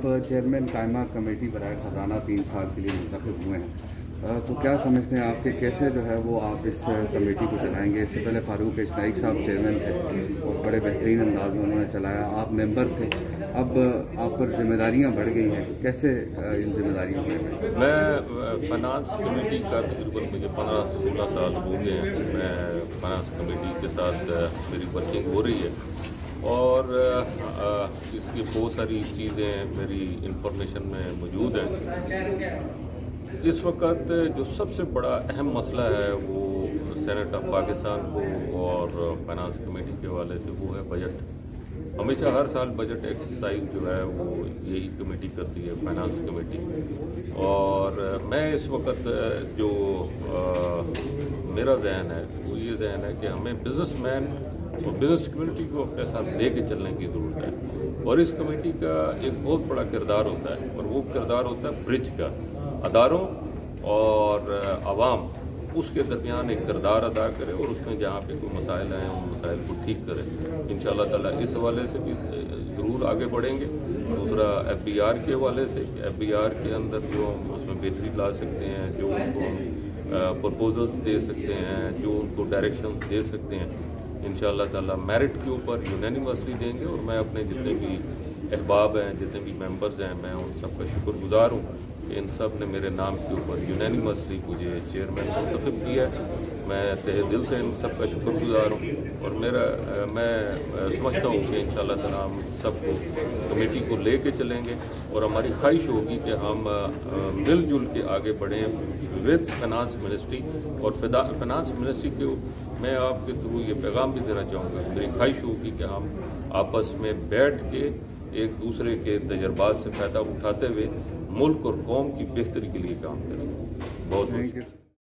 आप चेयरमैन कायमा कमेटी बराए खजाना 3 साल के लिए मुंतखब हुए हैं, तो क्या समझते हैं आपके कैसे जो है वो आप इस कमेटी को चलाएंगे? इससे पहले फारूक इस्नाइक साहब चेयरमैन थे और बड़े बेहतरीन अंदाज में उन्होंने चलाया, आप मेंबर थे, अब आप पर जिम्मेदारियां बढ़ गई हैं, कैसे इन जिम्मेदारियों में? मैं फाइनेंस कमेटी का तकरीबन मुझे 15 से 16 साल हो गए हैं। मैं फाइनेंस कमेटी के साथ मेरी वर्किंग हो रही है और इसकी बहुत सारी चीज़ें मेरी इंफॉर्मेशन में मौजूद हैं। इस वक्त जो सबसे बड़ा अहम मसला है वो सेनेट ऑफ पाकिस्तान को और फाइनेंस कमेटी के हवाले से वो है बजट। हमेशा हर साल बजट एक्सरसाइज जो है वो यही कमेटी करती है, फाइनेंस कमेटी। और मैं इस वक्त जो मेरा जहन है वो ये जहन है कि हमें बिजनेसमैन और बिजनेस कम्युनिटी को अपने साथ ले के चलने की ज़रूरत है। और इस कमेटी का एक बहुत बड़ा किरदार होता है और वो किरदार होता है ब्रिज का, अदारों और आवाम उसके दरमियान एक किरदार अदा करे और उसमें जहाँ पे कोई मसाइल हैं उन मसाइल को ठीक करे। इंशाअल्लाह ताला इस हवाले से भी ज़रूर आगे बढ़ेंगे। दूसरा FBR के हवाले से, FBR के अंदर जो हम उसमें बेहतरी ला सकते हैं, जो उनको प्रपोजल्स दे सकते हैं, जो उनको डायरेक्शंस दे सकते हैं, इंशाअल्लाह ताला मेरिट के ऊपर यूनानिमसली देंगे। और मैं अपने जितने भी अहबाब हैं, जितने भी मेंबर्स हैं, मैं उन सब का शुक्रगुजार हूँ। इन सब ने मेरे नाम के ऊपर यूनानिमसली मुझे चेयरमैन मुंतखब किया है। मैं तहे दिल से इन सब का शुक्रगुजार हूँ और मैं समझता हूँ कि इंशाअल्लाह ताला हम सबको कमेटी को ले के चलेंगे और हमारी ख्वाहिश होगी कि हम मिलजुल के आगे बढ़ें विद फाइनेंस मिनिस्ट्री। और फाइनेंस मिनिस्ट्री के मैं आपके थ्रू ये पैगाम भी देना चाहूँगा, मेरी ख्वाहिश होगी कि हम आपस में बैठ के एक दूसरे के तजर्बात से फ़ायदा उठाते हुए मुल्क और कौम की बेहतरी के लिए काम करेंगे। बहुत